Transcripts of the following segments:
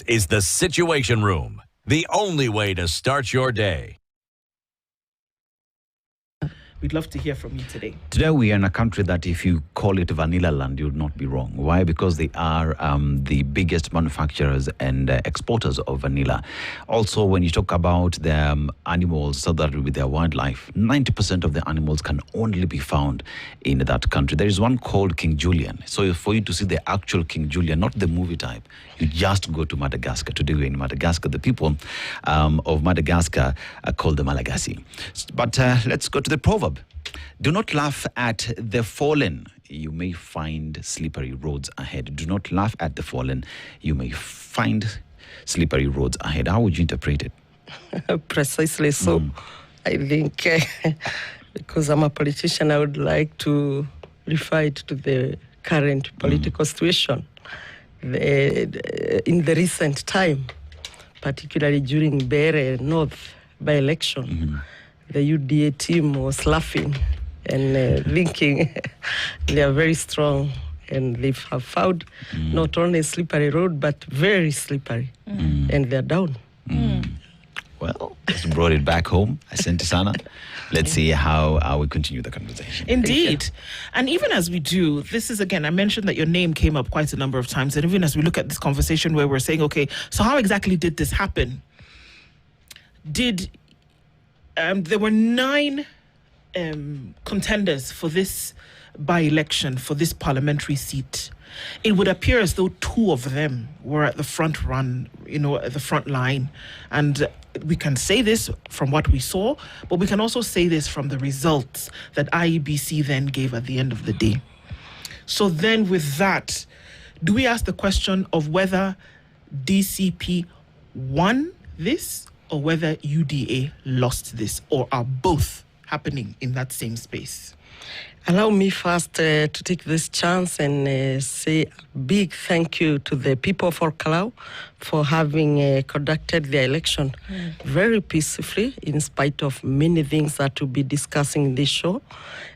Is the Situation Room, the only way to start your day. We'd love to hear from you today. Today we are in a country that if you call it vanilla land, you would not be wrong. Why? Because they are the biggest manufacturers and exporters of vanilla. Also, when you talk about the animals, so that with their wildlife, 90% of the animals can only be found in that country. There is one called King Julian. So for you to see the actual King Julian, not the movie type, you just go to Madagascar. Today we're in Madagascar. The people of Madagascar are called the Malagasy. But let's go to the proverb. Do not laugh at the fallen. You may find slippery roads ahead. Do not laugh at the fallen. You may find slippery roads ahead. How would you interpret it? Precisely so. I think because I'm a politician, I would like to refer it to the current political situation. In the recent time, particularly during Bere North by-election, the UDA team was laughing and thinking they are very strong, and they have found not only a slippery road, but very slippery, and they're down. Well, just brought it back home. Asante sana. Let's see how we continue the conversation. Indeed. And even as we do, this is, again, I mentioned that your name came up quite a number of times. And even as we look at this conversation where we're saying, okay, so how exactly did this happen? There were 9 contenders for this by-election, for this parliamentary seat. It would appear as though 2 of them were at the front run, at the front line. And we can say this from what we saw, but we can also say this from the results that IEBC then gave at the end of the day. So then with that, do we ask the question of whether DCP won this or whether UDA lost this, or are both happening in that same space? Allow me first to take this chance and say a big thank you to the people of Ol Kalou for having conducted the election very peacefully, in spite of many things that we'll be discussing in this show,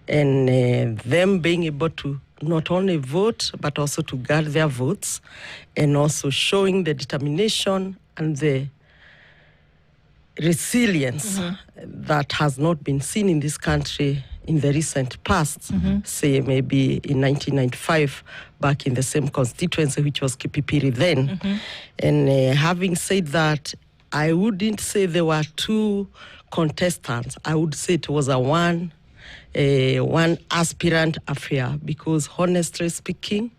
and them being able to not only vote, but also to guard their votes, and also showing the determination and the resilience that has not been seen in this country in the recent past, say maybe in 1995, back in the same constituency, which was Kipipiri then. And having said that, I wouldn't say there were 2 contestants. I would say it was a one aspirant affair, because honestly speaking,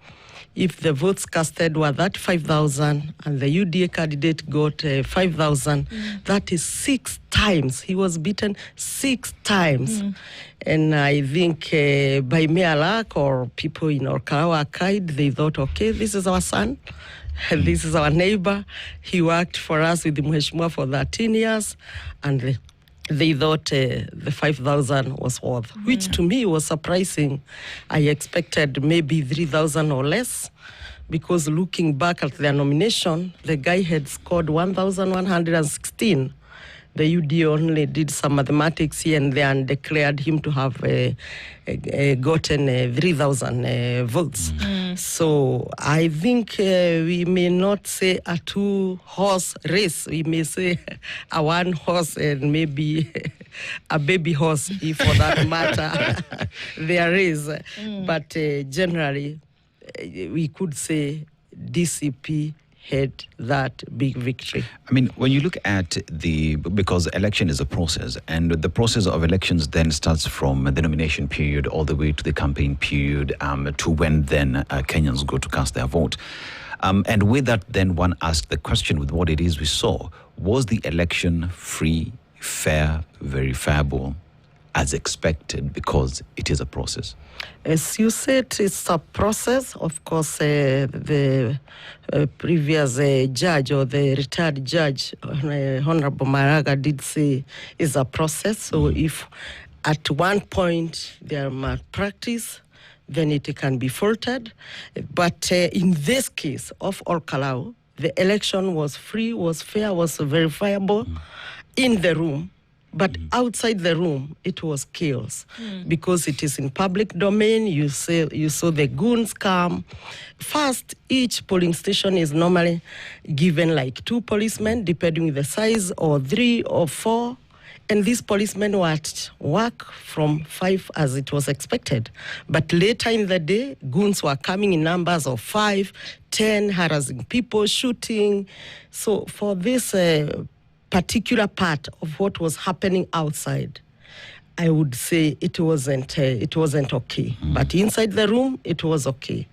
if the votes casted were that 5,000 and the UDA candidate got 5,000, that is 6 times. He was beaten 6 times. And I think by mere luck, or people in Ol Kalou Arcade, they thought, okay, this is our son. This is our neighbor. He worked for us with the Mheshimiwa for 13 years. And they thought the 5,000 was worth, which to me was surprising. I expected maybe 3,000 or less, because looking back at their nomination, the guy had scored 1,116. The UD only did some mathematics here and there and declared him to have gotten 3,000 votes. So I think we may not say a 2-horse race. We may say a 1-horse and maybe a baby horse, if for that matter there is. But generally, we could say DCP had that big victory. I mean, when you look at because election is a process, and the process of elections then starts from the nomination period all the way to the campaign period, to when then Kenyans go to cast their vote. And with that, then one asks the question, with what it is we saw, was the election free, fair, verifiable, as expected, because it is a process? As you said, it's a process. Of course, the previous judge, or the retired judge, Honorable Maraga, did say it's a process. So if at one point there are malpractice, then it can be faulted. But in this case of Ol Kalou, the election was free, was fair, was verifiable in the room. But outside the room, it was chaos because it is in public domain. You saw the goons come. First, each polling station is normally given like 2 policemen, depending on the size, or 3 or 4. And these policemen were at work from 5 as it was expected. But later in the day, goons were coming in numbers of 5, 10, harassing people, shooting. So for this particular part of what was happening outside, I would say it wasn't okay. But inside the room, it was okay.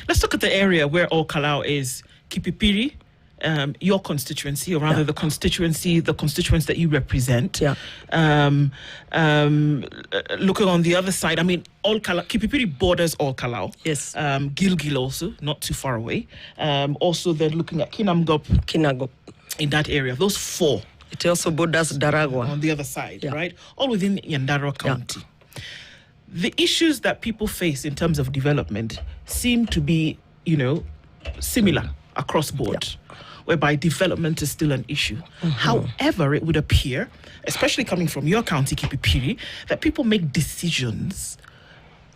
Let's look at the area where Ol Kalou is, Kipipiri. Your constituency, or rather the constituents that you represent. Yeah. Looking on the other side, I mean, Ol Kalou, Kipipiri borders Ol Kalou. Yes. Gilgil also, not too far away. Also, they're looking at Kinangop in that area. Those 4. It also borders Daragwa. On the other side, right? All within Nyandarua County. Yeah. The issues that people face in terms of development seem to be, similar across board. Yeah. Whereby development is still an issue. However, it would appear, especially coming from your county, Kipipiri, that people make decisions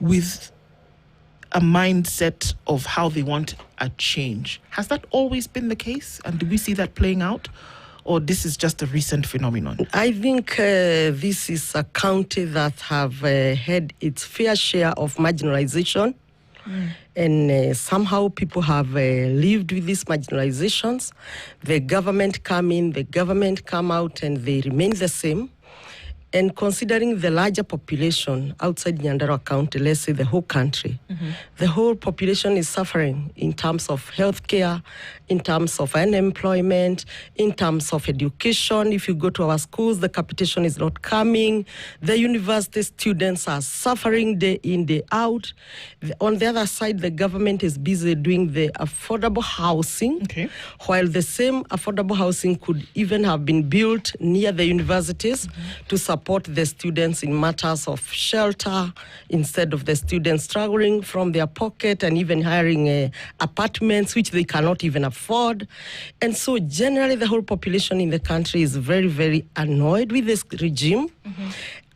with a mindset of how they want a change. Has that always been the case? And do we see that playing out? Or this is just a recent phenomenon? I think this is a county that have had its fair share of marginalization. And somehow people have lived with these marginalizations. The government come in, the government come out, and they remain the same. And considering the larger population outside Nyandarua County, let's say the whole country, the whole population is suffering in terms of healthcare, in terms of unemployment, in terms of education. If you go to our schools, the capitation is not coming. The university students are suffering day in, day out. On the other side, the government is busy doing the affordable housing, while the same affordable housing could even have been built near the universities to support the students in matters of shelter, instead of the students struggling from their pocket and even hiring apartments, which they cannot even afford. And so generally the whole population in the country is very, very annoyed with this regime.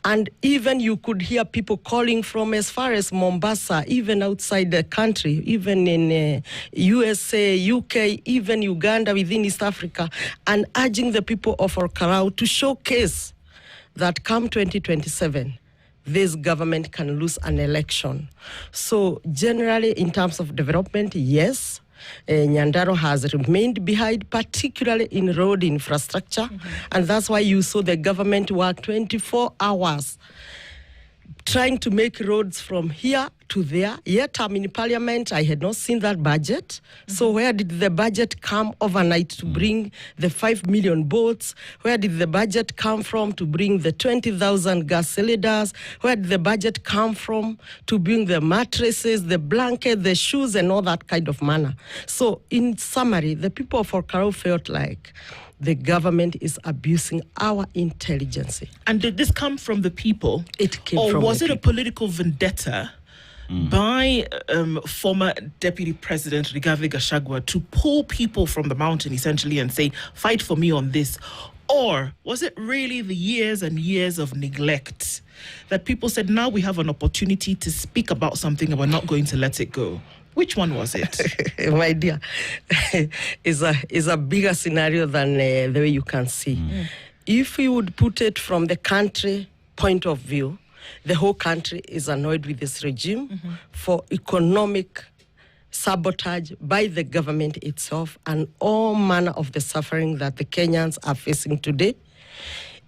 And even you could hear people calling from as far as Mombasa, even outside the country, even in USA, UK, even Uganda, within East Africa, and urging the people of Ol Kalou to showcase that come 2027, this government can lose an election. So generally, in terms of development, yes, Nyandarua has remained behind, particularly in road infrastructure. And that's why you saw the government work 24 hours trying to make roads from here to there. Yet I'm in parliament, I had not seen that budget. So where did the budget come overnight to bring the 5 million boats? Where did the budget come from to bring the 20,000 gas cylinders? Where did the budget come from to bring the mattresses, the blankets, the shoes, and all that kind of manner? So in summary, the people of Ol Kalou felt like the government is abusing our intelligence. And did this come from the people? It came or from was the it people. A political vendetta by former Deputy President Rigathi Gachagua to pull people from the mountain, essentially, and say, fight for me on this? Or was it really the years and years of neglect that people said, now we have an opportunity to speak about something and we're not going to let it go? Which one was it? My dear, is a bigger scenario than the way you can see. If you would put it from the country point of view, the whole country is annoyed with this regime for economic sabotage by the government itself and all manner of the suffering that the Kenyans are facing today.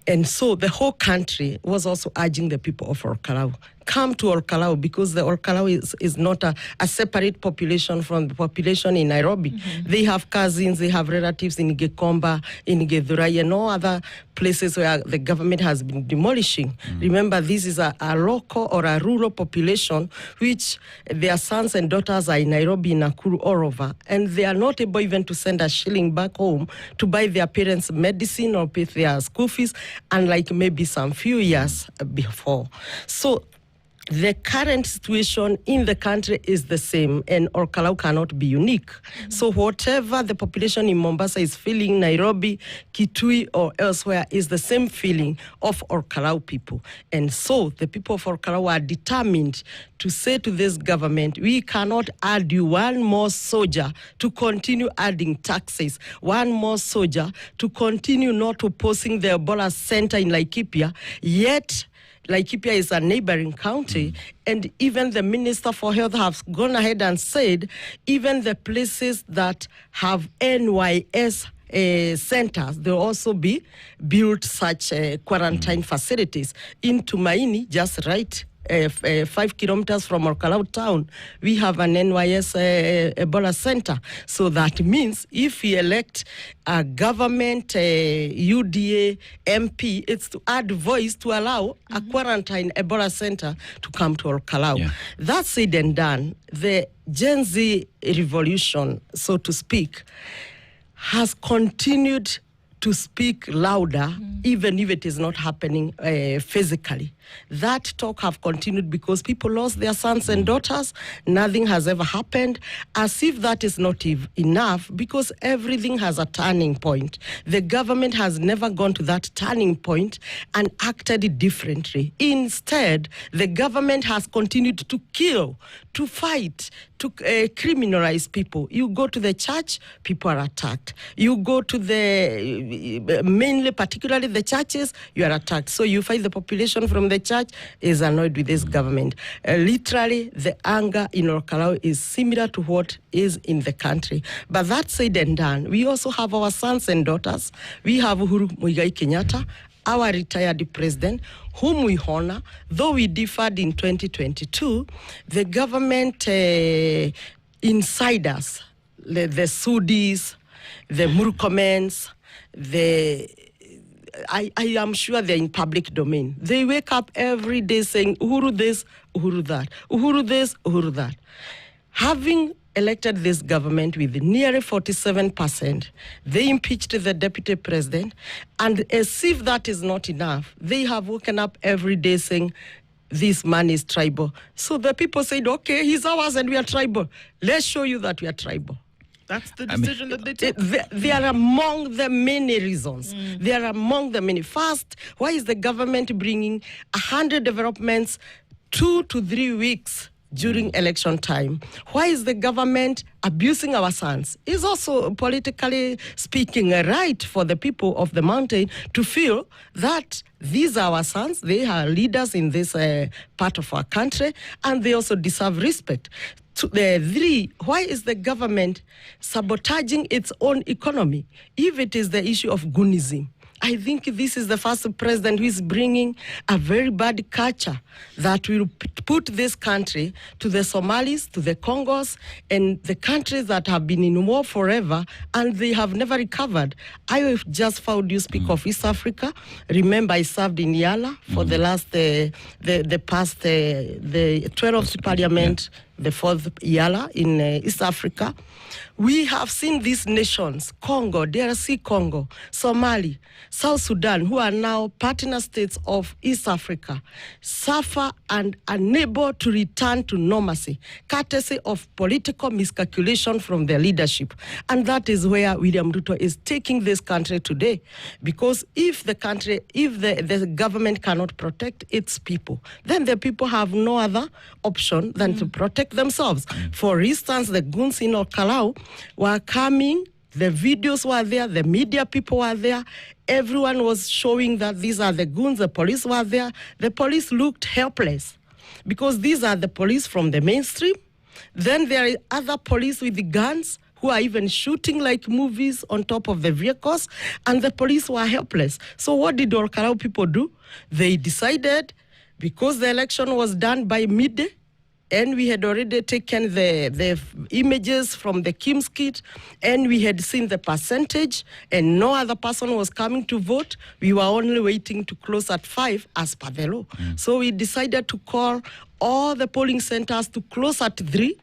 And so the whole country was also urging the people of Ol Kalou, come to Ol Kalou, because the Ol Kalou is not a separate population from the population in Nairobi. They have cousins, they have relatives in Gekomba, in Githurai, and all other places where the government has been demolishing. Remember, this is a local or a rural population which their sons and daughters are in Nairobi, Nakuru, all over, and they are not able even to send a shilling back home to buy their parents' medicine or pay their school fees, unlike maybe some few years before. So the current situation in the country is the same, and Ol Kalou cannot be unique. So whatever the population in Mombasa is feeling, Nairobi, Kitui, or elsewhere, is the same feeling of Ol Kalou people. And so the people of Ol Kalou are determined to say to this government, we cannot add you one more soldier to continue adding taxes, one more soldier to continue not opposing the Ebola center in Laikipia, yet Laikipia is a neighboring county, and even the Minister for Health has gone ahead and said even the places that have NYS centers, there will also be built such quarantine facilities. In Tumaini, just right, 5 kilometers from Ol Kalou town, we have an NYS Ebola center. So that means if we elect a government UDA MP, it's to add voice to allow a quarantine Ebola center to come to Ol Kalou. Yeah. That's said and done. The Gen Z revolution, so to speak, has continued to speak louder, even if it is not happening physically. That talk have continued because people lost their sons and daughters. Nothing has ever happened. As if that is not enough, because everything has a turning point. The government has never gone to that turning point and acted differently. Instead, the government has continued to kill, to fight, to criminalize people. You go to the church, people are attacked. You go to the, mainly, particularly the churches, you are attacked. So you find the population from the church is annoyed with this government. Literally, the anger in Ol Kalou is similar to what is in the country. But that said and done, we also have our sons and daughters. We have Uhuru Muigai Kenyatta, our retired president, whom we honor. Though we differed in 2022, the government insiders, the Sudis, the Murkomens, I am sure they're in public domain. They wake up every day saying, Uhuru this, Uhuru that, Uhuru this, Uhuru that. Having elected this government with nearly 47%, they impeached the deputy president, and as if that is not enough, they have woken up every day saying, this man is tribal. So the people said, okay, he's ours and we are tribal. Let's show you that we are tribal. That's the decision that they took. They are among the many reasons. They are among the many. First, why is the government bringing 100 developments 2 to 3 weeks during election time? Why is the government abusing our sons? It's also, politically speaking, a right for the people of the mountain to feel that these are our sons, they are leaders in this part of our country, and they also deserve respect. Three, why is the government sabotaging its own economy? If it is the issue of Gunism, I think this is the first president who is bringing a very bad culture that will put this country to the Somalis, to the Congos, and the countries that have been in war forever, and they have never recovered. I have just found you speak of East Africa. Remember, I served in Yala for the last, the 12th parliament, the 4th Yala in East Africa. We have seen these nations, Congo, DRC Congo, Somali, South Sudan, who are now partner states of East Africa, suffer and unable to return to normalcy, courtesy of political miscalculation from their leadership. And that is where William Ruto is taking this country today. Because if the government cannot protect its people, then the people have no other option than to protect themselves. For instance, the goons in Ol Kalou were coming, the videos were there, the media people were there, everyone was showing that these are the goons, the police were there. The police looked helpless because these are the police from the mainstream. Then there are other police with the guns who are even shooting like movies on top of the vehicles, and the police were helpless. So what did Ol Kalou people do? They decided, because the election was done by midday, and we had already taken the images from the Kim's kit, and we had seen the percentage, and no other person was coming to vote. We were only waiting to close at 5 as per the law. So we decided to call all the polling centers to close at 3.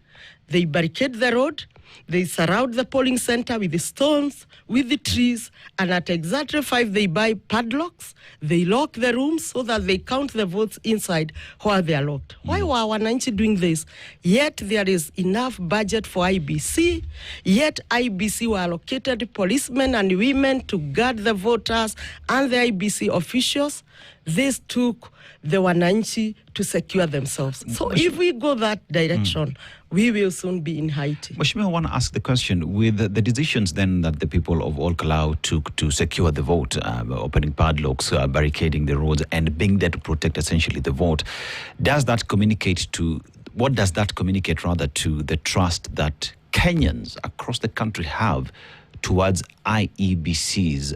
They barricade the road. They surround the polling center with the stones, with the trees, and at exactly 5 they buy padlocks. They lock the rooms so that they count the votes inside while they are locked. Why were wananchi doing this? Yet there is enough budget for IBC, yet IBC were allocated policemen and women to guard the voters and the IBC officials. This took the wananchi to secure themselves. So if we go that direction, we will soon be in Haiti. Mheshimiwa, I want to ask the question, with the decisions then that the people of Ol Kalou took to secure the vote, opening padlocks, barricading the roads, and being there to protect essentially the vote, what does that communicate to the trust that Kenyans across the country have towards IEBC's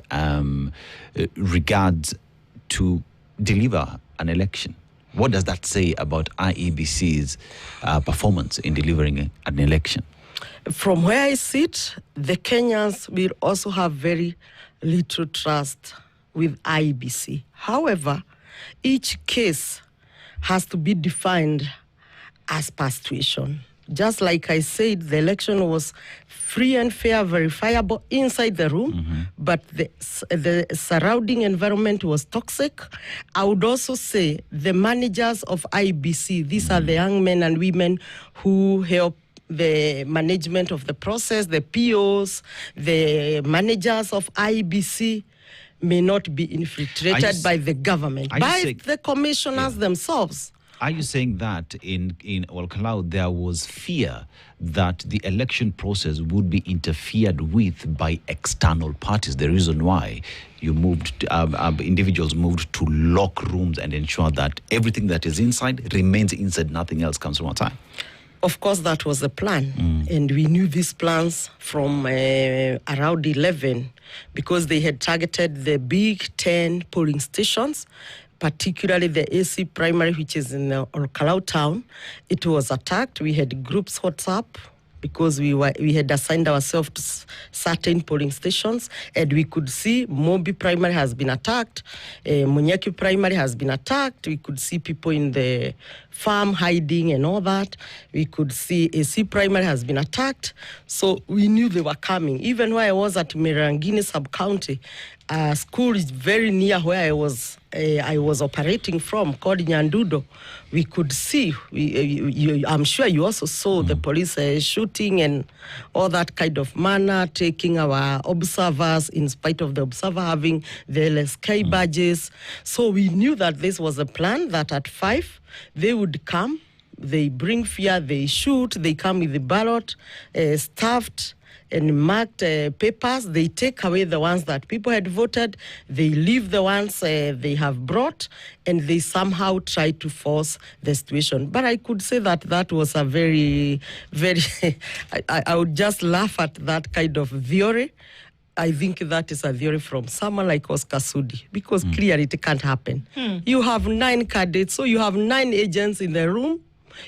regards to deliver an election? What does that say about IEBC's performance in delivering an election? From where I sit, the Kenyans will also have very little trust with IEBC. However, each case has to be defined as per situation. Just like I said, the election was free and fair, verifiable inside the room, but the surrounding environment was toxic. I would also say the managers of IBC, these are the young men and women who help the management of the process, the POs, the managers of IBC, may not be infiltrated by the government, by the commissioners themselves. Are you saying that in Ol Kalou there was fear that the election process would be interfered with by external parties? The reason why you moved, individuals moved to lock rooms and ensure that everything that is inside remains inside, nothing else comes from outside? Of course, that was the plan. And we knew these plans from around 11 because they had targeted the big 10 polling stations, particularly the AC primary, which is in Ol Kalou town. It was attacked. We had groups WhatsApp because we had assigned ourselves to certain polling stations, and we could see Mobi primary has been attacked, Munyeki primary has been attacked. We could see people in the farm hiding and all that. We could see AC primary has been attacked. So we knew they were coming. Even where I was at Mirangini sub-county, a school is very near where I was operating from, called Nyandudo. We could see, I'm sure you also saw the police shooting and all that kind of manner, taking our observers in spite of the observer having the LSK badges. So we knew that this was a plan, that at 5, they would come, they bring fear, they shoot, they come with the ballot, stuffed and marked papers. They take away the ones that people had voted. They leave the ones they have brought, and they somehow try to force the situation. But I could say that was a very, very, I would just laugh at that kind of theory. I think that is a theory from someone like Oscar Sudi, because clearly it can't happen. You have 9 candidates, so you have 9 agents in the room.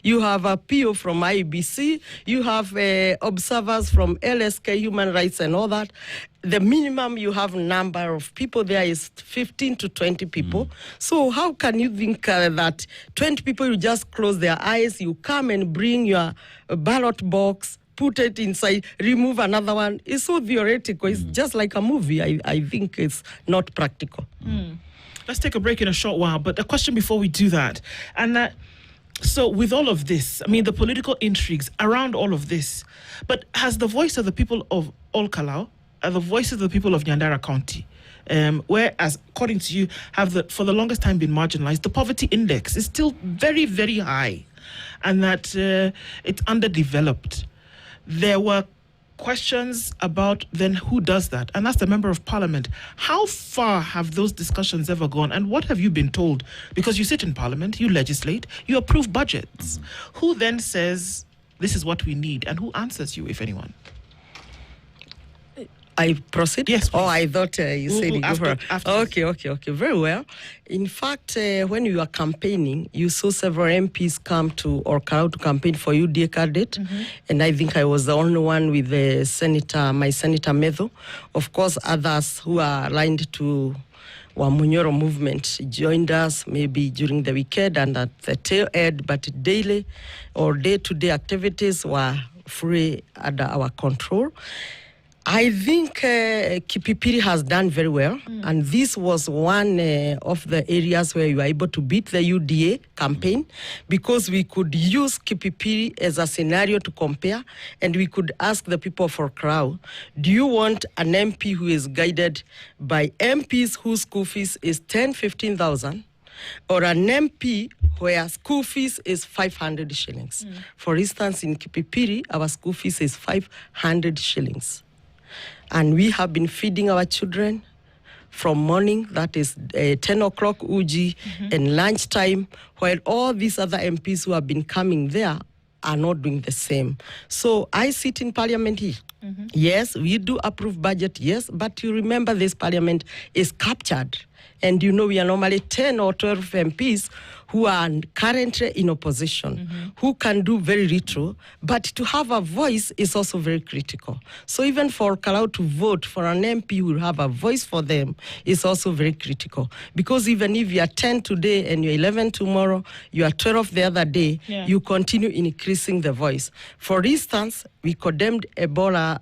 You have a PO from IBC. You have observers from LSK, Human Rights and all that. The minimum you have number of people there is 15 to 20 people. So how can you think that 20 people, you just close their eyes, you come and bring your ballot box, put it inside, remove another one? It's so theoretical. It's just like a movie. I think it's not practical. Let's take a break in a short while. But a question before we do that. And so with all of this, I mean, the political intrigues around all of this, but has the voice of the people of Ol Kalou, the voices of the people of Nyandara County, whereas, according to you, have for the longest time been marginalized, the poverty index is still very, very high, and that it's underdeveloped. There were questions about then who does that, and that's the member of parliament. How far have those discussions ever gone, and what have you been told? Because you sit in parliament, you legislate, you approve budgets. Who then says this is what we need, and who answers you, if anyone? I proceed? Yes, please. Oh, I thought you said it. After Okay. Very well. In fact, when you are campaigning, you saw several MPs come to Ol Kalou to campaign for UDA candidate. And I think I was the only one with my Senator Medho. Of course, others who are aligned to Wamunyoro movement joined us maybe during the weekend and at the tail end, but daily or day-to-day activities were fully under our control. I think Kipipiri has done very well, and this was one of the areas where we were able to beat the UDA campaign, because we could use Kipipiri as a scenario to compare, and we could ask the people for Kalou, do you want an MP who is guided by MPs whose school fees is 10,000-15,000, or an MP where school fees is 500 shillings? For instance, in Kipipiri, our school fees is 500 shillings. And we have been feeding our children from morning, that is 10 o'clock uji, and lunchtime, while all these other MPs who have been coming there are not doing the same. So I sit in parliament here. Yes, we do approve budget, yes, but you remember this parliament is captured. And you know we are normally 10 or 12 MPs who are currently in opposition, who can do very little, but to have a voice is also very critical. So even for Kalou to vote for an MP who will have a voice for them is also very critical. Because even if you are 10 today and you're 11 tomorrow, you are 12 the other day, you continue increasing the voice. For instance, we condemned Ebola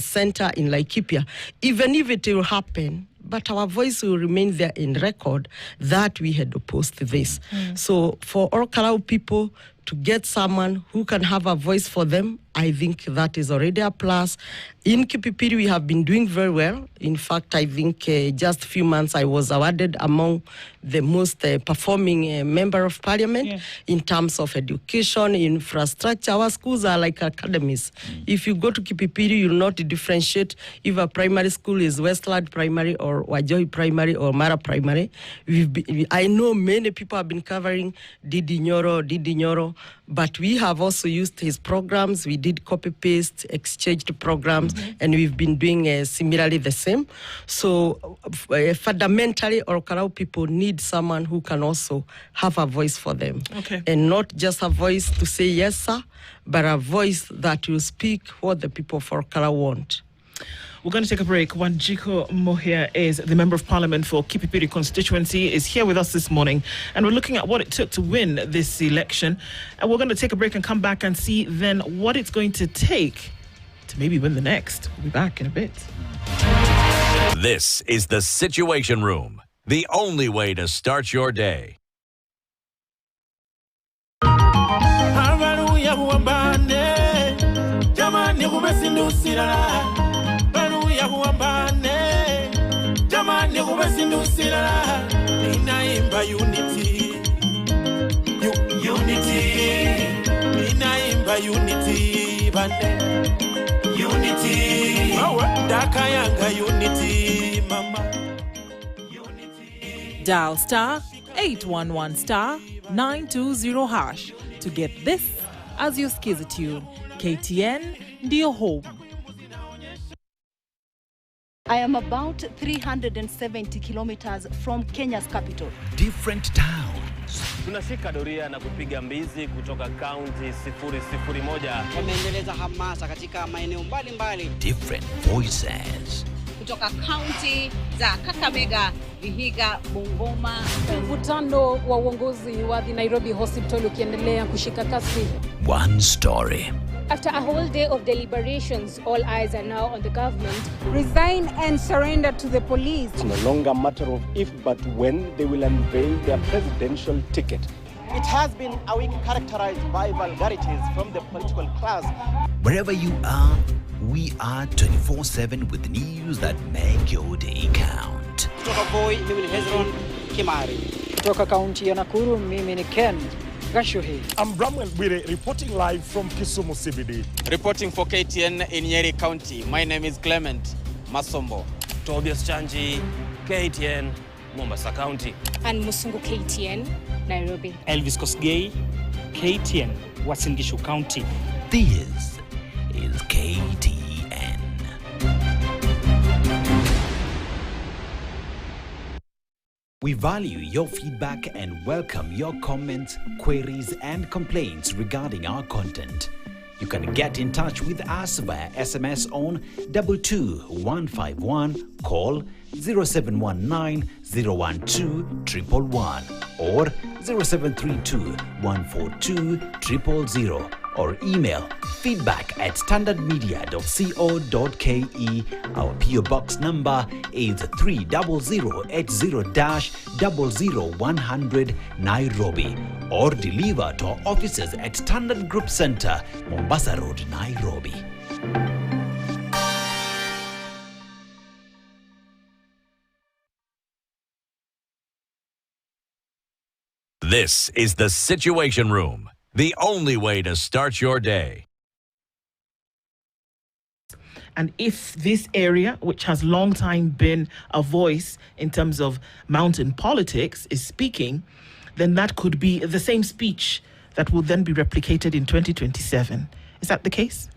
center in Laikipia. Even if it will happen, but our voice will remain there in record that we had opposed this. So for all Kalou people to get someone who can have a voice for them, I think that is already a plus. In Kipipiri, we have been doing very well. In fact, I think just a few months I was awarded among the most performing member of parliament in terms of education, infrastructure. Our schools are like academies. If you go to Kipipiri, you will not differentiate if a primary school is Westland Primary or Wajohi Primary or Mara Primary. I know many people have been covering Didi Nyoro, but we have also used his programs. We did copy-paste, exchanged programs, and we've been doing similarly the same. So fundamentally, our Kalou people need someone who can also have a voice for them. And not just a voice to say yes, sir, but a voice that will speak what the people for Kalou want. We're going to take a break. Wanjiko Mohia is the Member of Parliament for Kipipiri constituency, is here with us this morning, and we're looking at what it took to win this election. And we're going to take a break and come back and see then what it's going to take to maybe win the next. We'll be back in a bit. This is the Situation Room, the only way to start your day. Dial star 811 star 920 hash to get this as your skiza tune. KTN, ndio home. I am about 370 kilometers from Kenya's capital. Different towns. Tunashika doria na kupiga mbizi kutoka kaunti 001. Wameendeleza hamasa katika maeneo mbalimbali. Different voices. Kutoka kaunti za Kakamega, Vihiga, Bungoma. Mvutano wa uongozi wa the Nairobi Hospital ukiendelea kushika kasi. One story. After a whole day of deliberations, all eyes are now on the government. Resign and surrender to the police. It's no longer a matter of if but when they will unveil their presidential ticket. It has been a week characterized by vulgarities from the political class. Wherever you are, we are 24/7 with news that make your day count. Kutoka Voi, mimi ni Hezron Kimari. Kutoka kaunti ya Nakuru, mimi ni Ken Gashuhi. I'm Bramwell Bwire reporting live from Kisumu CBD. Reporting for KTN in Nyeri County. My name is Clement Masombo. Tobias Chanji, KTN, Mombasa County. And Musungu, KTN, Nairobi. Elvis Kosgei, KTN, Uasin Gishu County. This is KTN. We value your feedback and welcome your comments, queries, and complaints regarding our content. You can get in touch with us via SMS on 22151, call 0719 012 111 or 0732 142 000. or email feedback@standardmedia.co.ke. Our PO Box number is 30080-00100 Nairobi, or deliver to our offices at Standard Group Center, Mombasa Road, Nairobi. This is the Situation Room, the only way to start your day. And if this area, which has long time been a voice in terms of mountain politics, is speaking, then that could be the same speech that will then be replicated in 2027. Is that the case?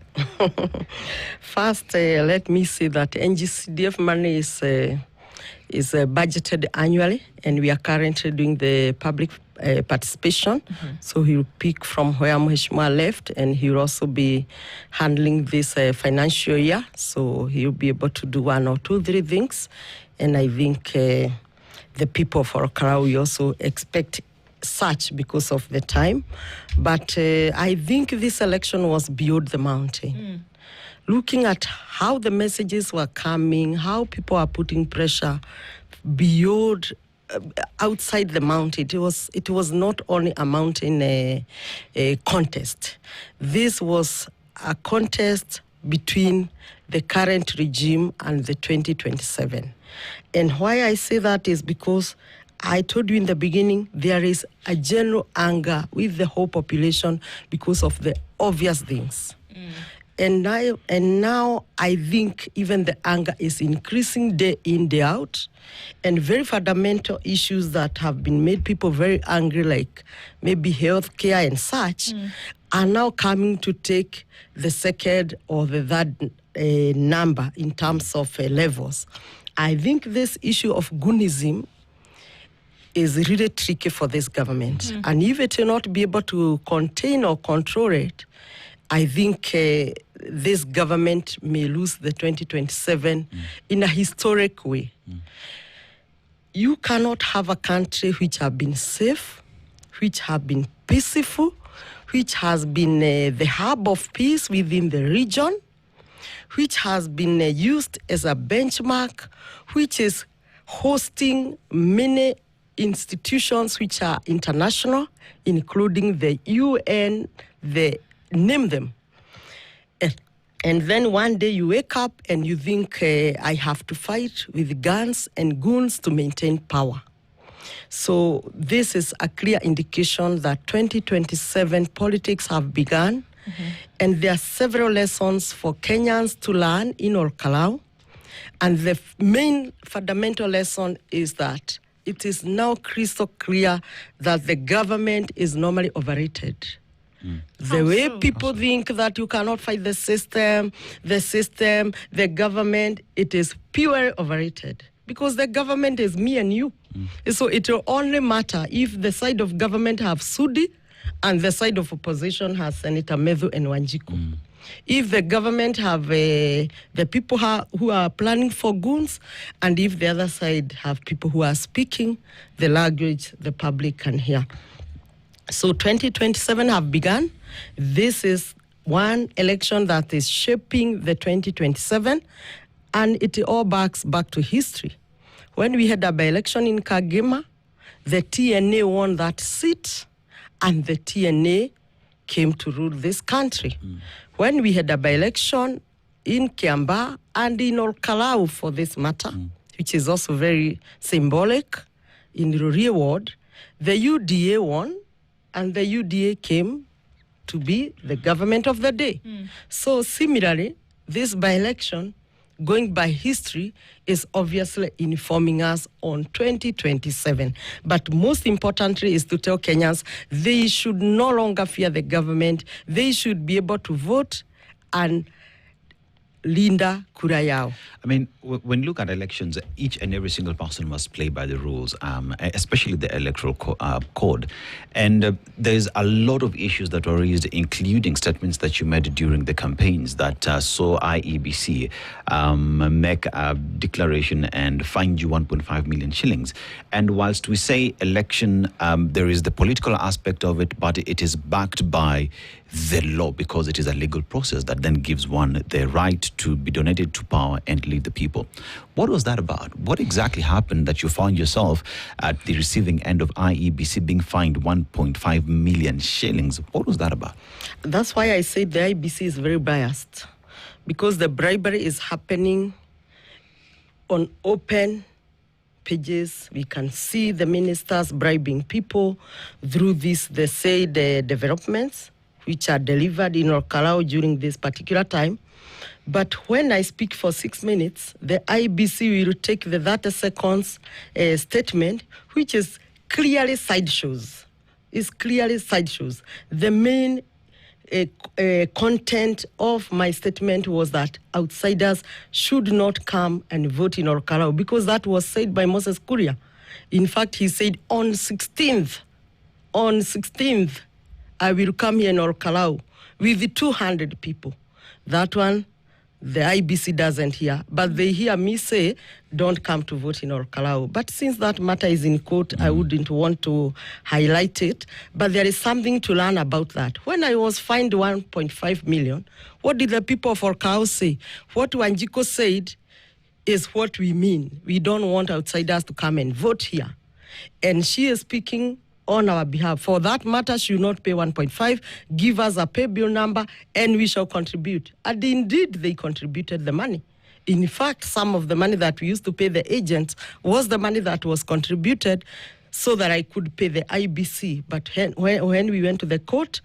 First, let me say that NGCDF money is budgeted annually, and we are currently doing the public participation. So he will pick from where Mheshimiwa left, and he will also be handling this financial year. So he will be able to do 1 or 2, 3 things. And I think the people of Ol Kalou, we also expect such because of the time. But I think this election was beyond the mountain. Looking at how the messages were coming, how people are putting pressure beyond, outside the mountain. It was not only a mountain contest. This was a contest between the current regime and the 2027. And why I say that is because I told you in the beginning, there is a general anger with the whole population because of the obvious things. And now I think even the anger is increasing day in, day out. And very fundamental issues that have been made people very angry, like maybe health care and such, are now coming to take the second or the third number in terms of levels. I think this issue of goonism is really tricky for this government. And if it will not be able to contain or control it, I think this government may lose the 2027 in a historic way. You cannot have a country which have been safe, which have been peaceful, which has been the hub of peace within the region, which has been used as a benchmark, which is hosting many institutions which are international, including the UN, name them. And then one day you wake up and you think, I have to fight with guns and goons to maintain power. So this is a clear indication that 2027 politics have begun. And there are several lessons for Kenyans to learn in Ol Kalou. And the main fundamental lesson is that it is now crystal clear that the government is normally overrated. The way people think that you cannot fight the system, the government, it is purely overrated. Because the government is me and you. So it will only matter if the side of government have Sudi and the side of opposition has Senator Medhu and Wanjiku. If the government have the people who are planning for goons, and if the other side have people who are speaking the language the public can hear. So 2027 have begun. This is one election that is shaping the 2027, and it all backs back to history. When we had a by-election in Kagema, the TNA won that seat, and the TNA came to rule this country. When we had a by-election in Kiamba and in Ol Kalou, for this matter, which is also very symbolic, in Rurie Ward, the UDA won, and the UDA came to be the government of the day. So similarly, this by-election, going by history, is obviously informing us on 2027. But most importantly is to tell Kenyans they should no longer fear the government. They should be able to vote and kulinda kura yao. I mean, when you look at elections, each and every single person must play by the rules, especially the electoral code. And there's a lot of issues that were raised, including statements that you made during the campaigns that saw IEBC make a declaration and fine you 1.5 million shillings. And whilst we say election, there is the political aspect of it, but it is backed by the law because it is a legal process that then gives one the right to be donated to power and lead the people. What was that about? What exactly happened that you found yourself at the receiving end of IEBC being fined 1.5 million shillings? What was that about? That's why I said the IEBC is very biased, because the bribery is happening on open pages. We can see the ministers bribing people through this, they say, the developments which are delivered in Ol Kalou during this particular time. But when I speak for 6 minutes, the IBC will take the 30 seconds statement, which is clearly sideshows. It's clearly sideshows. The main content of my statement was that outsiders should not come and vote in Ol Kalou, because that was said by Moses Kuria. In fact, he said on 16th, I will come here in Ol Kalou with 200 people. That one, the IBC doesn't hear, but they hear me say, don't come to vote in Ol Kalou. But since that matter is in court, I wouldn't want to highlight it. But there is something to learn about that. When I was fined 1.5 million, what did the people of Ol Kalou say? What Wanjiko said is what we mean. We don't want outsiders to come and vote here. And she is speaking on our behalf. For that matter, she will not pay 1.5, give us a pay bill number, and we shall contribute. And indeed, they contributed the money. In fact, some of the money that we used to pay the agents was the money that was contributed so that I could pay the IBC. But when we went to the court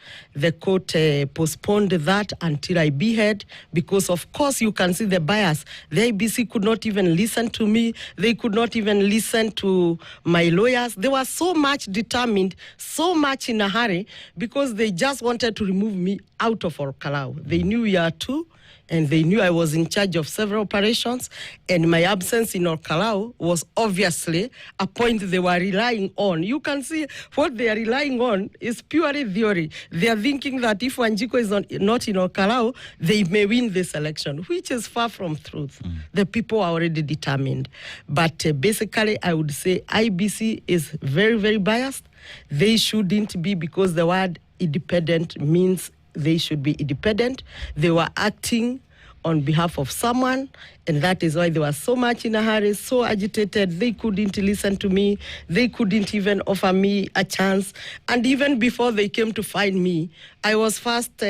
postponed that until I be heard, because of course you can see the bias. The IBC could not even listen to me. They could not even listen to my lawyers. They were so much determined, so much in a hurry, because they just wanted to remove me out of Ol Kalou. They knew we are two, and they knew I was in charge of several operations, and my absence in Ol Kalou was obviously a point they were relying on. You can see what they are relying on is purely theory. They are thinking that if Wanjiko is not in Ol Kalou, they may win this election, which is far from truth. The people are already determined. But basically, I would say IBC is very, very biased. They shouldn't be, because the word independent means they should be independent. They were acting on behalf of someone, and that is why they were so much in a hurry, so agitated. They couldn't listen to me. They couldn't even offer me a chance. And even before they came to find me, I was first put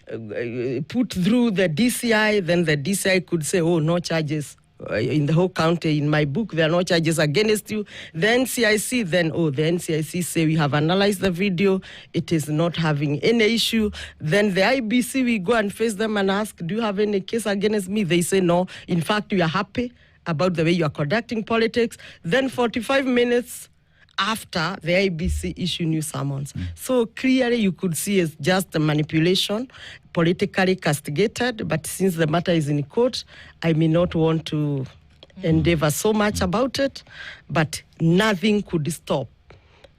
through the DCI. Then the DCI could say, oh, no charges. In the whole county, in my book, there are no charges against you. The NCIC, the NCIC say we have analyzed the video. It is not having any issue. Then the IBC, we go and face them and ask, do you have any case against me? They say no. In fact, we are happy about the way you are conducting politics. Then 45 minutes after, the IBC issue new summons. So clearly you could see it's just a manipulation, politically castigated. But since the matter is in court, I may not want to endeavor so much about it, but nothing could stop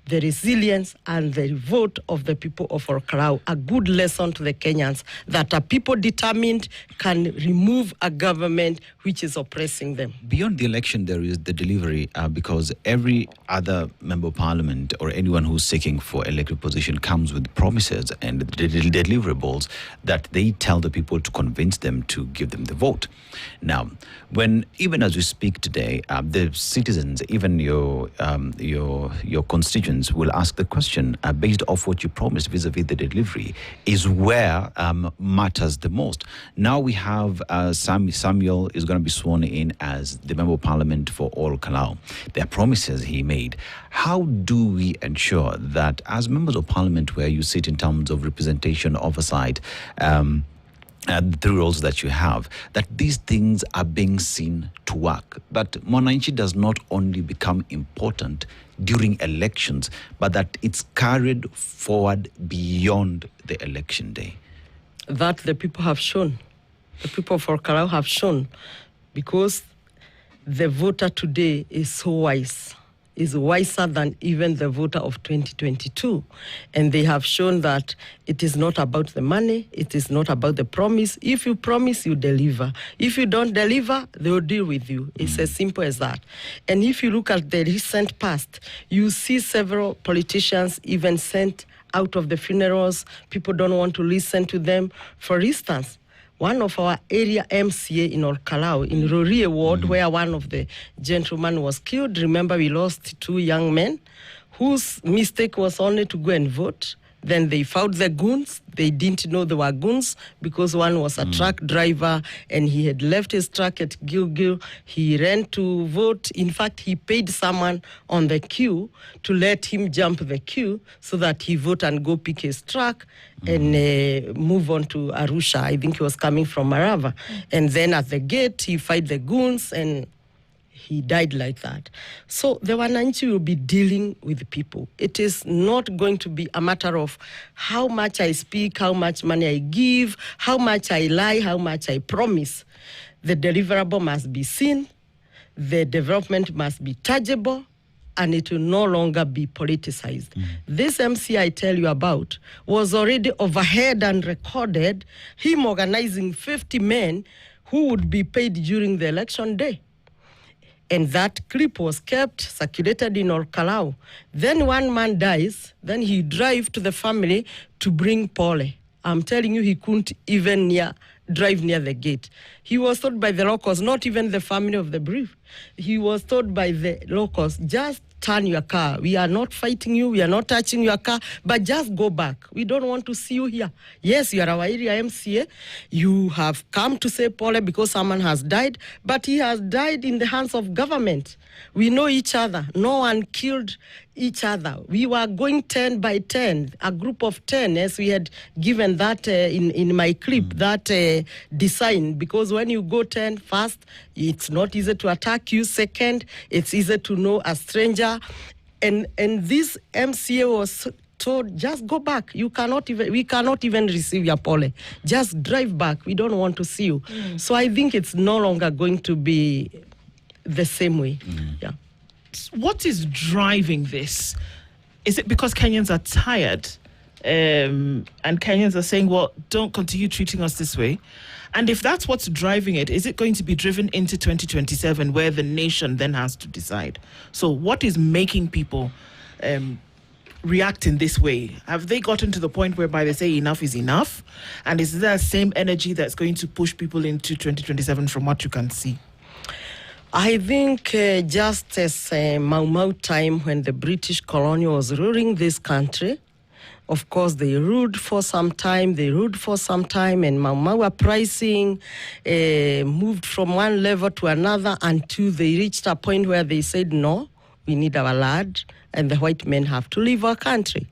the resilience and the vote of the people of Ol Kalou. A good lesson to the Kenyans that a people determined can remove a government which is oppressing them. Beyond the election, there is the delivery, because every other member of parliament or anyone who's seeking for elected position comes with promises and deliverables that they tell the people to convince them to give them the vote. Now, even as we speak today, the citizens, even your constituents, will ask the question, based off what you promised vis-a-vis the delivery, is where matters the most. Now we have Samuel is going to be sworn in as the Member of Parliament for Ol Kalou. There are promises he made. How do we ensure that as members of Parliament, where you sit in terms of representation, oversight, the roles that you have, that these things are being seen to work, that Mwananchi does not only become important during elections, but that it's carried forward beyond the election day? That the people have shown. The people of Ol Kalou have shown, because the voter today is so wise, is wiser than even the voter of 2022. And they have shown that it is not about the money, it is not about the promise. If you promise, you deliver. If you don't deliver, they will deal with you. It's as simple as that. And if you look at the recent past, you see several politicians even sent out of the funerals. People don't want to listen to them. For instance, one of our area MCA in Ol Kalou, in Rorie Ward, where one of the gentlemen was killed. Remember, we lost 2 young men whose mistake was only to go and vote. Then they found the goons. They didn't know they were goons because one was a truck driver and he had left his truck at Gilgil. He ran to vote. In fact, he paid someone on the queue to let him jump the queue so that he vote and go pick his truck and move on to Arusha. I think he was coming from Marava. And then at the gate, he fight the goons and he died like that. So the Wananchi will be dealing with people. It is not going to be a matter of how much I speak, how much money I give, how much I lie, how much I promise. The deliverable must be seen, the development must be tangible, and it will no longer be politicized. This MC I tell you about was already overheard and recorded, him organizing 50 men who would be paid during the election day. And that clip was kept, circulated in Ol Kalou. Then one man dies, then he drives to the family to bring Pole. I'm telling you, he couldn't even drive near the gate. He was told by the locals, not even the family of the bereaved, he was told by the locals, just turn your car. We are not fighting you. We are not touching your car. But just go back. We don't want to see you here. Yes, you are our area MCA. You have come to say Pole because someone has died. But he has died in the hands of government. We know each other. No one killed each other. We were going 10 by 10, a group of 10, as we had given that in my clip, that design. Because when you go 10 first, it's not easy to attack you. Second, it's easy to know a stranger. And this MCA was told, just go back. We cannot even receive your Pole. Just drive back. We don't want to see you. So I think it's no longer going to be the same way. Yeah. What is driving this? Is it because Kenyans are tired and Kenyans are saying, well, don't continue treating us this way? And if that's what's driving it, is it going to be driven into 2027 where the nation then has to decide? So what is making people react in this way? Have they gotten to the point whereby they say enough is enough? And is there the same energy that's going to push people into 2027 from what you can see? I think just as Mau Mau time when the British colony was ruling this country, of course, they ruled for some time, and Mau Mau uprising moved from one level to another until they reached a point where they said, no, we need our land, and the white men have to leave our country.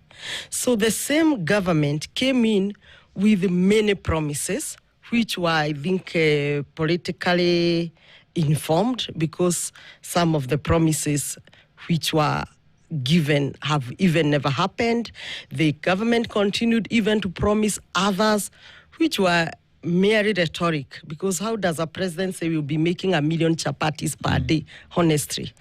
So the same government came in with many promises, which were, I think, politically informed, because some of the promises which were given have even never happened. The government continued even to promise others which were merely rhetoric, because how does a president say we'll be making 1 million chapatis per day, honestly?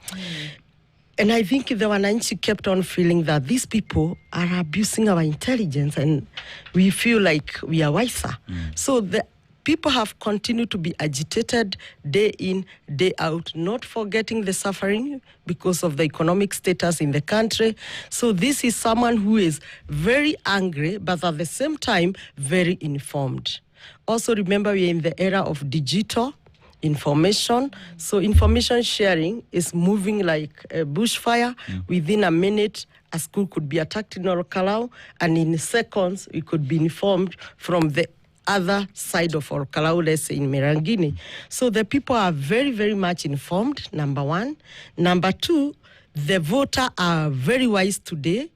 And I think the Wananchi kept on feeling that these people are abusing our intelligence and we feel like we are wiser. So the people have continued to be agitated day in, day out, not forgetting the suffering because of the economic status in the country. So this is someone who is very angry, but at the same time, very informed. Also, remember, we are in the era of digital information. So information sharing is moving like a bushfire. Within a minute, a school could be attacked in Ol Kalou, and in seconds, we could be informed from the other side of Ol Kalou, let's say in Merangini. So the people are very, very much informed, number one. Number two, the voters are very wise today.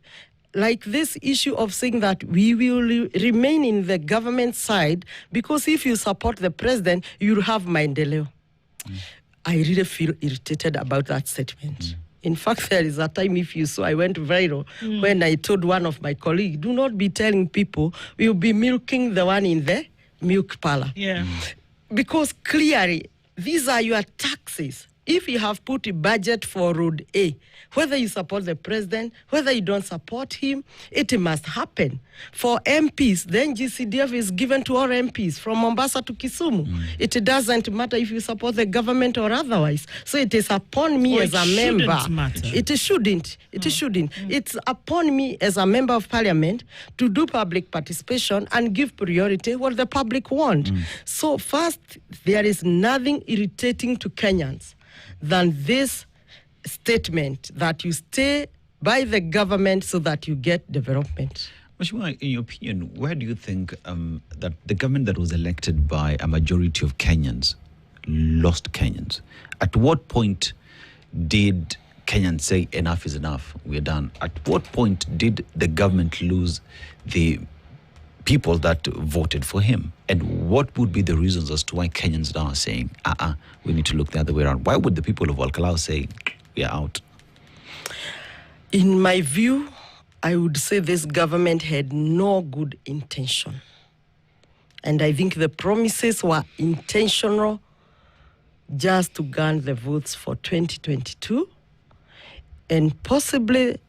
Like this issue of saying that we will remain in the government side, because if you support the president, you'll have maendeleo. I really feel irritated about that statement. In fact, there is a time, if you saw, I went viral when I told one of my colleagues, do not be telling people we'll be milking the one in the milk parlor. Because clearly, these are your taxes. If you have put a budget for Road A, whether you support the president, whether you don't support him, it must happen. For MPs, then GCDF is given to all MPs from Mombasa to Kisumu. It doesn't matter if you support the government or otherwise. So it is upon me as a member. It shouldn't. It's upon me as a member of parliament to do public participation and give priority what the public want. So first, there is nothing irritating to Kenyans than this statement that you stay by the government so that you get development. Mheshimiwa, in your opinion, where do you think that the government that was elected by a majority of Kenyans lost Kenyans? At what point did Kenyans say enough is enough, we're done? At what point did the government lose the people that voted for him? And what would be the reasons as to why Kenyans now are saying, we need to look the other way around? Why would the people of Ol Kalou say, we are out? In my view, I would say this government had no good intention. And I think the promises were intentional just to gain the votes for 2022. And possibly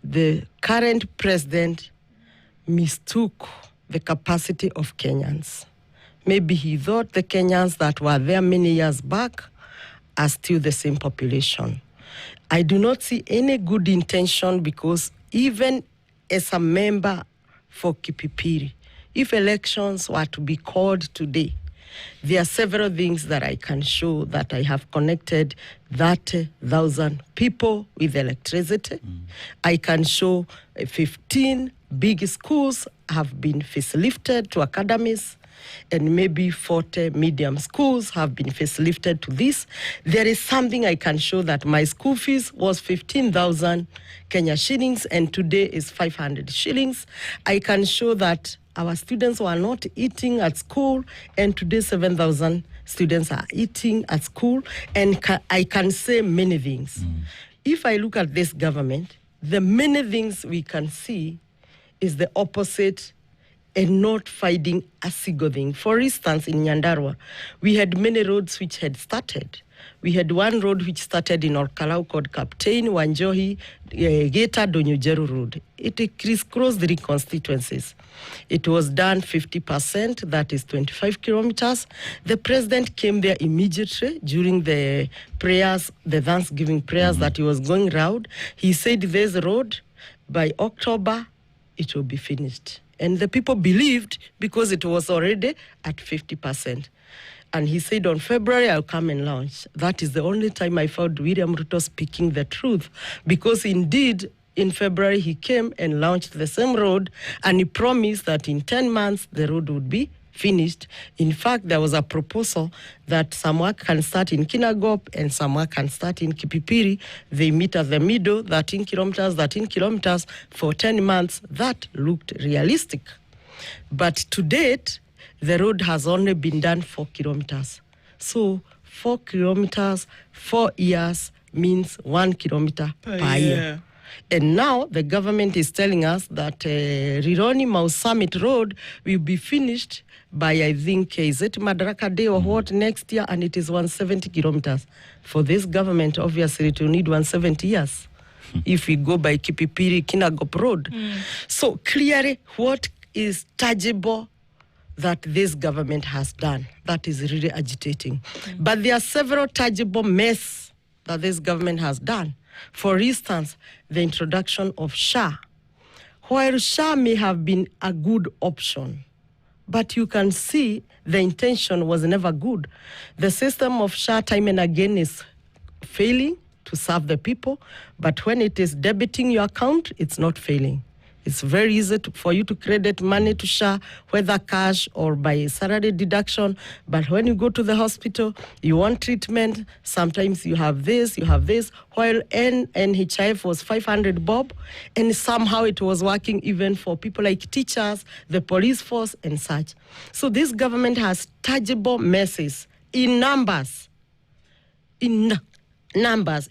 the current president mistook the capacity of Kenyans. Maybe he thought the Kenyans that were there many years back are still the same population. I do not see any good intention because even as a member for Kipipiri, if elections were to be called today, there are several things that I can show that I have connected 30,000 people with electricity. I can show 15 big schools have been facelifted to academies, and maybe 40 medium schools have been facelifted to this. There is something I can show that my school fees was 15,000 Kenya shillings and today is 500 shillings. I can show that our students were not eating at school and today 7,000 students are eating at school, and I can say many things. If I look at this government, the many things we can see is the opposite and not finding a single thing. For instance, in Nyandarua, we had many roads which had started. We had one road which started in Ol Kalou called Captain Wanjohi, Geta Donyujeru Road. It crisscrossed 3 constituencies. It was done 50%, that is 25 kilometers. The president came there immediately during the prayers, the Thanksgiving prayers that he was going round. He said this road, by October, it will be finished. And the people believed because it was already at 50%. And he said on February, I'll come and launch. That is the only time I found William Ruto speaking the truth. Because indeed, in February, he came and launched the same road, and he promised that in 10 months, the road would be finished. In fact, there was a proposal that some work can start in Kinagop and some work can start in Kipipiri. They meet at the middle, 13 kilometers for 10 months. That looked realistic. But to date, the road has only been done 4 kilometers. So 4 kilometers, 4 years means 1 kilometer per year. And now the government is telling us that Rironi Mau Summit Road will be finished by, I think, is it Madaraka Day or what, next year, and it is 170 kilometers. For this government, obviously, it will need 170 years if we go by Kipipiri, Kinagop Road. So clearly, what is tangible that this government has done, that is really agitating. But there are several tangible mess that this government has done. For instance, the introduction of SHA. While SHA may have been a good option, but you can see the intention was never good. The system of SHA time and again is failing to serve the people, but when it is debiting your account, it's not failing. It's very easy for you to credit money to SHA, whether cash or by salary deduction. But when you go to the hospital, you want treatment, sometimes you have this, while NHIF was 500 bob, and somehow it was working even for people like teachers, the police force, and such. So this government has tangible messes in numbers,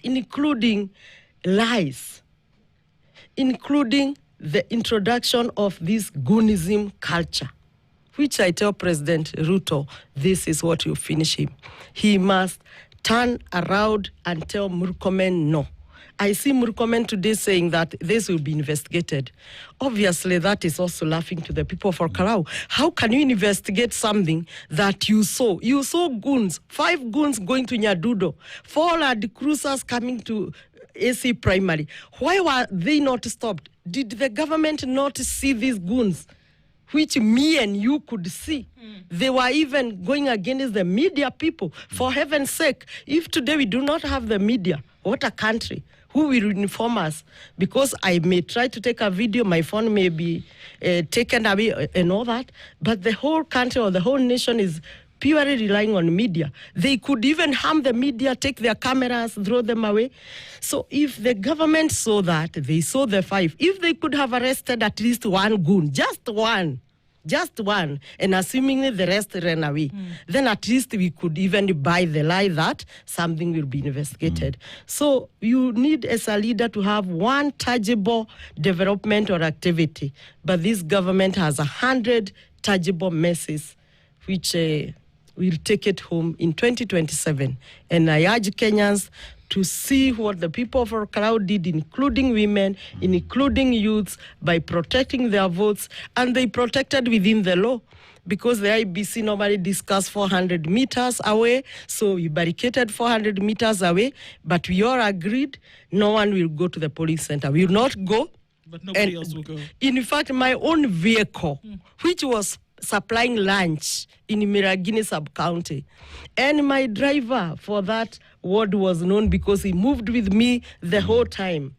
including lies, including the introduction of this goonism culture. which I tell President Ruto, this is what you finish him. He must turn around and tell Murkomen no. I see Murkomen today saying that this will be investigated. Obviously, that is also laughing to the people of Ol Kalou. How can you investigate something that you saw? You saw goons, 5 goons going to Nyadudo, 4 Land Cruisers coming to AC Primary. Why were they not stopped? Did the government not see these goons, which me and you could see? They were even going against the media people. For heaven's sake, if today we do not have the media, what a country. Who will inform us? Because I may try to take a video, my phone may be taken away and all that, but the whole country or the whole nation is purely relying on media. They could even harm the media, take their cameras, throw them away. So if the government saw that, they saw the 5, if they could have arrested at least 1 goon, just one, and assuming the rest ran away, then at least we could even buy the lie that something will be investigated. So you need, as a leader, to have one tangible development or activity. But this government has 100 tangible messes, which will take it home in 2027. And I urge Kenyans to see what the people of Ol Kalou did, including women, including youths, by protecting their votes, and they protected within the law. Because the IBC normally discuss 400 meters away, so we barricaded 400 meters away, but we all agreed no one will go to the polling center. We will not go. But nobody else will go. In fact, my own vehicle, which was supplying lunch in Miragini sub-county, and my driver for that ward was known because he moved with me the whole time.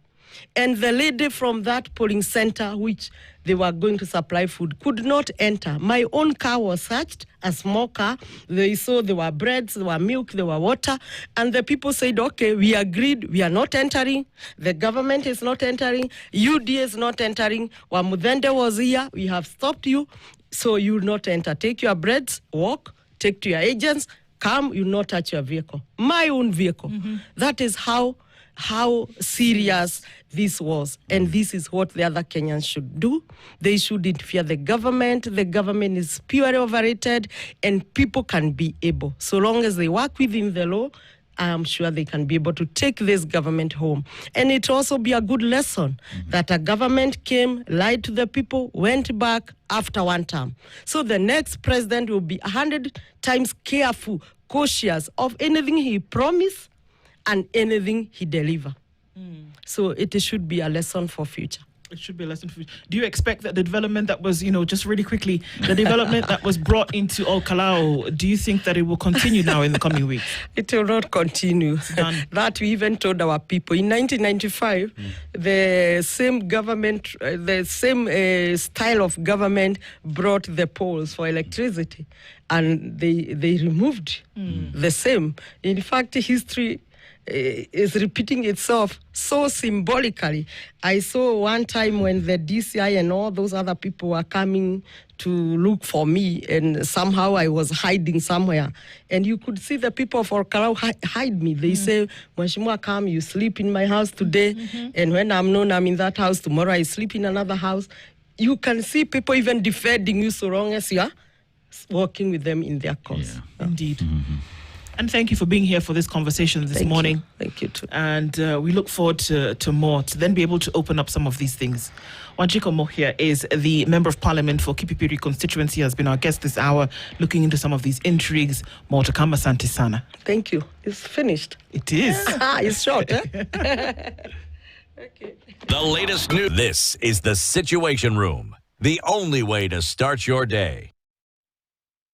And the lady from that polling center, which they were going to supply food, could not enter. My own car was searched, a small car. They saw there were breads, there were milk, there were water. And the people said, okay, we agreed, we are not entering. The government is not entering. UDA is not entering. Wamudende was here, we have stopped you. So you will not enter. Take your breads, walk, take to your agents, come, you will not touch your vehicle. My own vehicle. That is how serious this was. And this is what the other Kenyans should do. They shouldn't fear the government. The government is purely overrated, and people can be able, so long as they work within the law, I'm sure they can be able to take this government home. And it also be a good lesson that a government came, lied to the people, went back after 1 term. So the next president will be 100 times careful, cautious of anything he promised and anything he deliver. So it should be a lesson for future. It should be a lesson for you. Do you expect that the development that was, just really quickly, the development that was brought into Ol Kalou, do you think that it will continue now in the coming weeks? It will not continue. That we even told our people. In 1995, the same government, the same style of government brought the poles for electricity, and they removed the same. In fact, history is repeating itself so symbolically. I saw one time when the DCI and all those other people were coming to look for me, and somehow I was hiding somewhere. And you could see the people of Ol Kalou hide me. They say, Mheshimiwa, come, you sleep in my house today, and when I'm known I'm in that house, tomorrow I sleep in another house. You can see people even defending you so long as you are working with them in their cause. Yeah. Indeed. And thank you for being here for this conversation this morning. Thank you too. And we look forward to more, to then be able to open up some of these things. Wanjiko Mohia is the Member of Parliament for Kipipiri constituency, has been our guest this hour, looking into some of these intrigues. More to come. Asante sana. Thank you. It's finished. It is. It's short, eh? Okay. The latest news. This is the Situation Room, the only way to start your day.